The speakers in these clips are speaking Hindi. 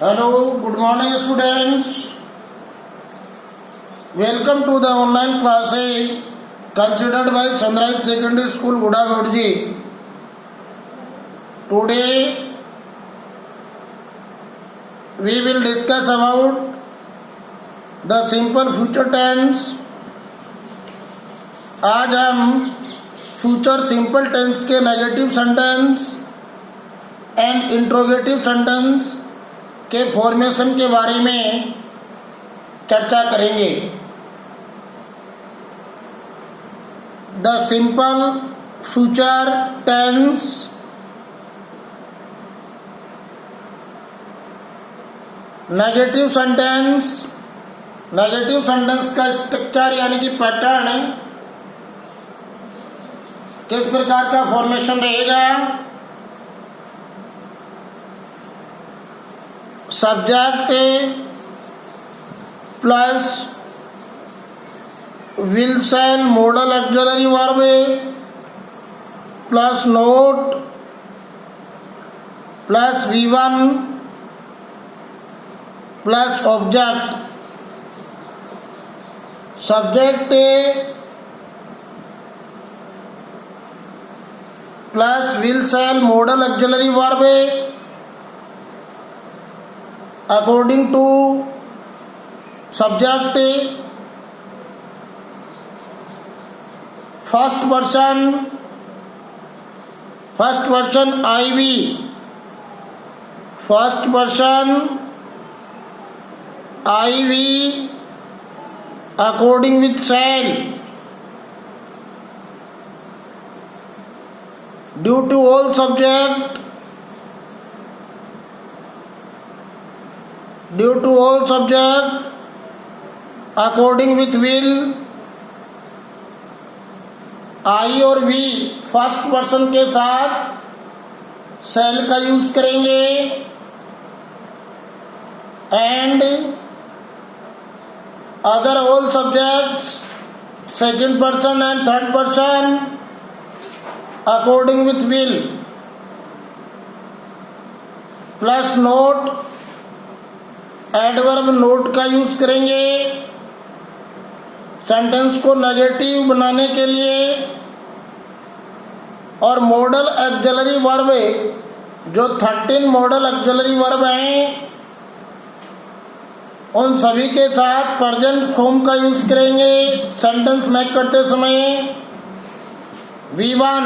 Hello, good morning students. Welcome to the online classes considered by Sunrise Secondary School, Gudagodji. Today we will discuss about the simple future tense. आज हम फ्यूचर सिंपल टेंस के negative sentence and interrogative sentence के फॉर्मेशन के बारे में चर्चा करेंगे. The simple future tense negative sentence का स्ट्रक्चर यानी कि पैटर्न किस प्रकार का फॉर्मेशन रहेगा. Subject plus will shall modal auxiliary verb plus not plus V1 plus object. Subject plus will shall modal auxiliary verb according to subject first person IV first person IV according with shall due to all subject according with will. I और V फर्स्ट पर्सन के साथ shall का यूज करेंगे and other all subjects second person and third person according with will. Plus note adverb note का यूज करेंगे सेंटेंस को नेगेटिव बनाने के लिए और मॉडल ऑक्सिलरी वर्ब जो 13 मॉडल ऑक्सिलरी वर्ब हैं उन सभी के साथ प्रेजेंट फॉर्म का यूज करेंगे सेंटेंस मेक करते समय. V1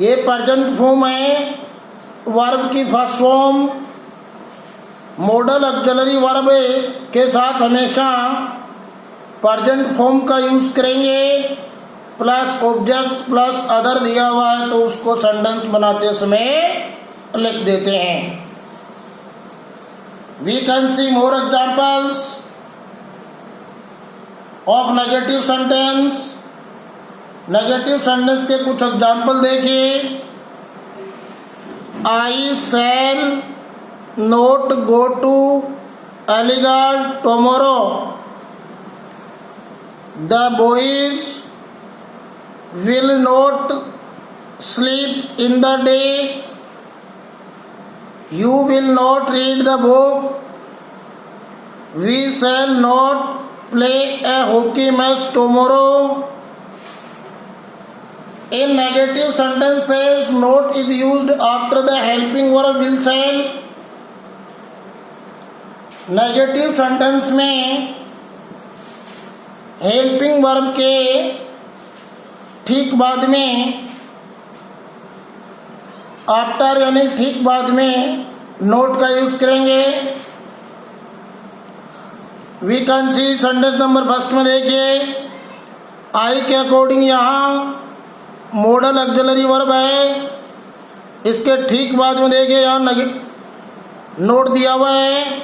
ये प्रेजेंट फॉर्म है वर्ब की first form. Model auxiliary verb के साथ हमेशा प्रेजेंट फॉर्म का यूज करेंगे प्लस ऑब्जेक्ट प्लस अदर दिया हुआ है तो उसको सेंटेंस बनाते समय लिख देते हैं. We can see more examples of negative sentence. Negative sentence के कुछ एग्जांपल देखिए. I shall not go to Aligarh tomorrow. The boys will not sleep in the day. You will not read the book. We shall not play a hockey match tomorrow. In negative sentences, not is used after the helping verb will shall. Negative sentence में हेल्पिंग वर्ब के ठीक बाद में आफ्टर यानी ठीक बाद में नोट का यूज करेंगे. We can see sentence number first में देखिए. आई के अकॉर्डिंग यहाँ मॉडल ऑक्सिलरी वर्ब है. इसके ठीक बाद में देखिए यहाँ नोट दिया हुआ है.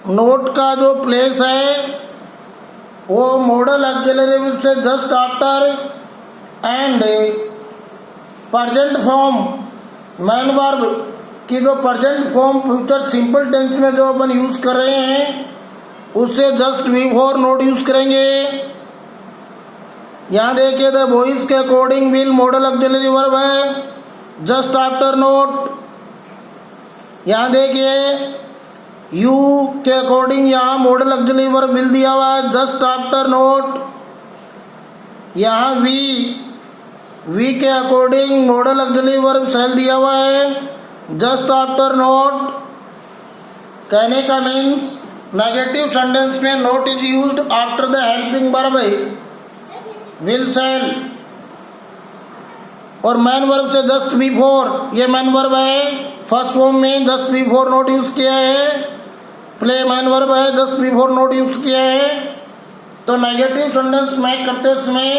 नोट का जो प्लेस है वो मॉडल ऑक्सिलरी वर्ब से just after and present form main verb की जो present form future simple tense में जो अपन यूज कर रहे हैं उससे जस्ट बिफोर नोट यूज करेंगे. यहाँ देखिए द बॉयज के according will model auxiliary verb है जस्ट आफ्टर नोट. यहाँ देखिए यू के अकॉर्डिंग यहाँ मॉडल ऑक्सिलरी वर्ब विल दिया हुआ है जस्ट आफ्टर नोट। यहाँ वी के अकॉर्डिंग मॉडल ऑक्सिलरी वर्ब शैल दिया हुआ है जस्ट आफ्टर नोट। कहने का मीन्स नेगेटिव सेंटेंस में note is used after the helping verb will शैल, और मैन वर्ब से जस्ट बिफोर, ये मैन वर्ब है, फर्स्ट फॉर्म में जस्ट बिफोर नोट यूज किया है। प्ले मैन वर्ब है, जस्ट बिफोर नोट यूज किया है। तो नेगेटिव सेंटेंस में करते समय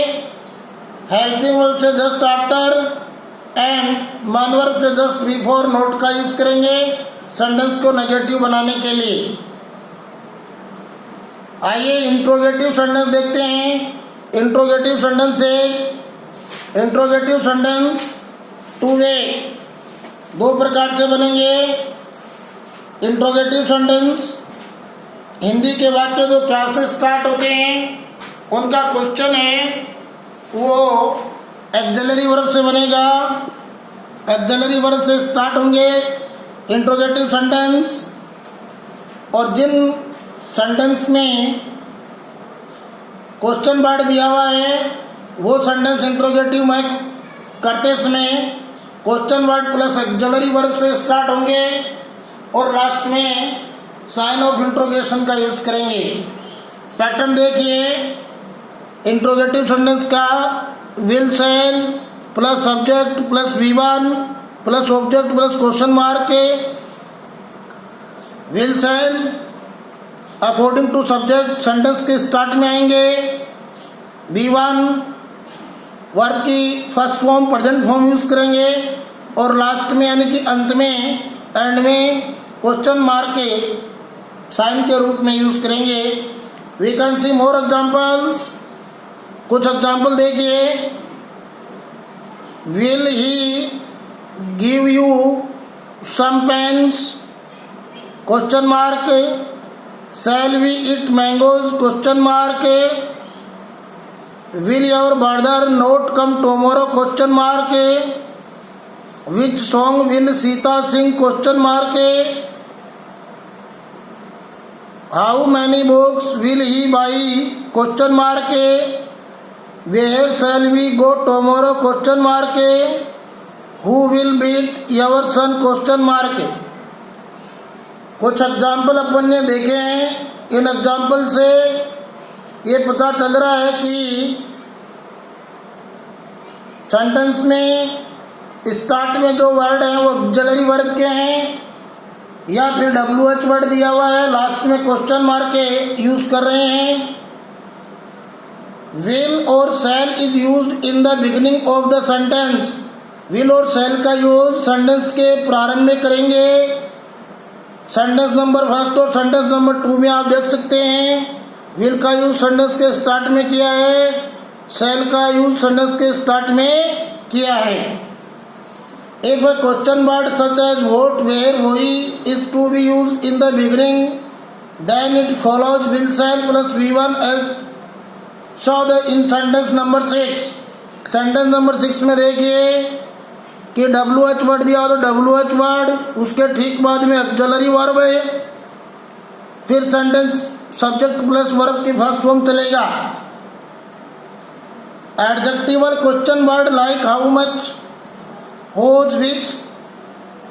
हेल्पिंग वर्ब से just after and man verb से जस्ट बिफोर नोट का यूज करेंगे सेंटेंस को नेगेटिव बनाने के लिए। आइए इंट्रोगेटिव सेंटेंस देखते हैं। इंट्रोगेटिव सेंटेंस टू वे, दो प्रकार से बनेंगे। इंट्रोगेटिव सेंटेंस हिंदी के वाक्य जो क्लासेस स्टार्ट होते हैं उनका क्वेश्चन है वो एक्सिलरी वर्ब से बनेगा। एक्सिलरी वर्ब से स्टार्ट होंगे इंट्रोगेटिव सेंटेंस, और जिन सेंटेंस में क्वेश्चन वर्ड दिया हुआ है वो सेंटेंस इंट्रोगेटिव में करते समय question word plus auxiliary verb से स्टार्ट होंगे और लास्ट में साइन ऑफ इंट्रोगेशन का यूज करेंगे। पैटर्न देखिए इंट्रोगेटिव सेंटेंस का will shall plus subject plus V1 plus object plus question mark. Will shall according to subject sentence के स्टार्ट में आएंगे। V1 वर्ब की first form present form use करेंगे और लास्ट में यानी कि अंत में एंड में क्वेश्चन मार्क के साइन के रूप में यूज करेंगे। We can see more examples, कुछ एग्जाम्पल देखिए। Will he give you some pens question mark. Shall we eat mangoes question mark. Will your brother not come tomorrow question mark. Which song will Sita sing question mark. How many books will he buy question mark. Where shall we go tomorrow question mark. Who will beat your son question mark. कुछ एग्जाम्पल अपन ने देखे हैं। इन एग्जाम्पल से ये पता चल रहा है कि सेंटेंस में स्टार्ट में जो वर्ड हैं वो ऑक्सिलरी वर्ब के हैं या फिर WH वर्ड दिया हुआ है, लास्ट में क्वेश्चन मार्क के यूज कर रहे हैं। विल और shall is used in the beginning of the sentence. Will और शैल का यूज सेंटेंस के प्रारंभ में करेंगे। सेंटेंस नंबर फर्स्ट और सेंटेंस नंबर 2 में आप देख सकते हैं विल का यूज सेंटेंस के स्टार्ट में किया है, शैल का यूज सेंटेंस के स्टार्ट में किया है। If a question word such as what, where, why is to be used in the beginning, then it follows will shall plus V1 as shown in sentence number 6। Sentence number 6 में देखिए कि WH वर्ड दिया हो तो WH वर्ड, उसके ठीक बाद में ऑक्सिलरी वर्ब है, फिर सेंटेंस सब्जेक्ट प्लस वर्ब की फर्स्ट फॉर्म चलेगा। एडजेक्टिव और question word like how much, whose, which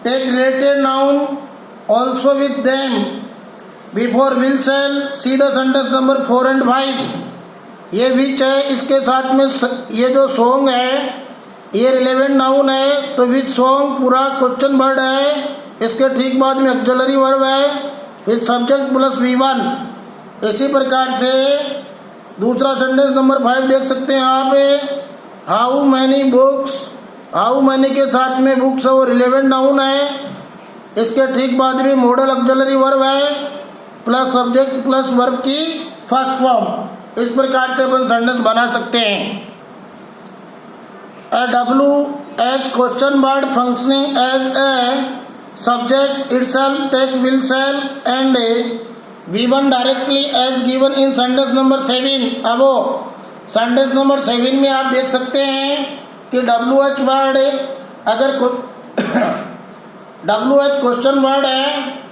take related noun also with them before will shall। see the sentence number 4 and 5। ये which है, इसके साथ में ये जो सॉन्ग है ये रिलेवेंट नाउन है, तो विच सॉन्ग पूरा क्वेश्चन वर्ड है, इसके ठीक बाद में ऑक्सिलरी वर्ब है, फिर सब्जेक्ट प्लस V1। इसी प्रकार से दूसरा सेंटेंस नंबर 5 देख सकते हैं यहाँ पे how many books. How many के साथ में बुक्स है वो रिलेवेंट नाउन है, इसके ठीक बाद में मॉडल ऑक्सिलरी वर्ब है प्लस सब्जेक्ट प्लस वर्ब की फर्स्ट फॉर्म। इस प्रकार से अपन सेंटेंस बना सकते हैं। A WH question word functioning as a subject itself take will shall and V1 directly as given in sentence number 7। अब सेंटेंस नंबर 7 में आप देख सकते हैं कि WH वर्ड अगर WH क्वेश्चन वर्ड है,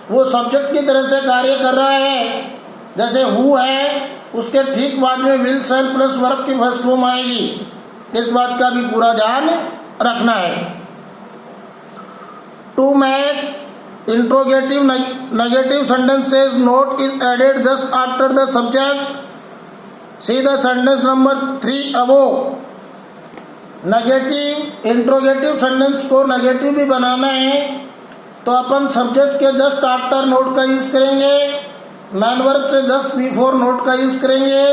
वो सब्जेक्ट की तरह से कार्य कर रहा है। जैसे हु है, उसके ठीक बाद में विल शैल प्लस वर्ब की फर्स्ट फॉर्म आएगी। इस बात का भी पूरा ध्यान रखना है। To make interrogative negative sentences, not is added just after the subject. See the sentence number 3 above. Negative interrogative sentence को नेगेटिव भी बनाना है तो अपन सब्जेक्ट के जस्ट आफ्टर नोट का यूज करेंगे, मैन वर्ब से जस्ट बिफोर नोट का यूज करेंगे,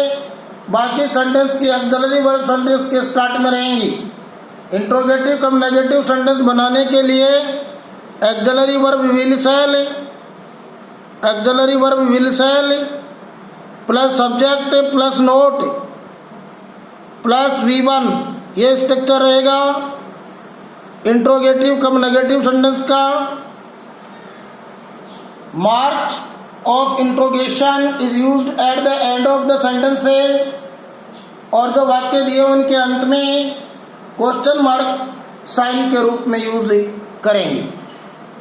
बाकी सेंटेंस की ऑक्सिलरी वर्ब सेंटेंस के स्टार्ट में रहेंगी। इंट्रोगेटिव कम नेगेटिव सेंटेंस बनाने के लिए auxiliary verb will shall plus subject plus not plus V1, ये स्ट्रक्चर रहेगा इंट्रोगेटिव कम नेगेटिव सेंटेंस का। Marks of interrogation is used at the end of the sentences, और जो वाक्य दिए उनके अंत में क्वेश्चन मार्क साइन के रूप में यूज करेंगे।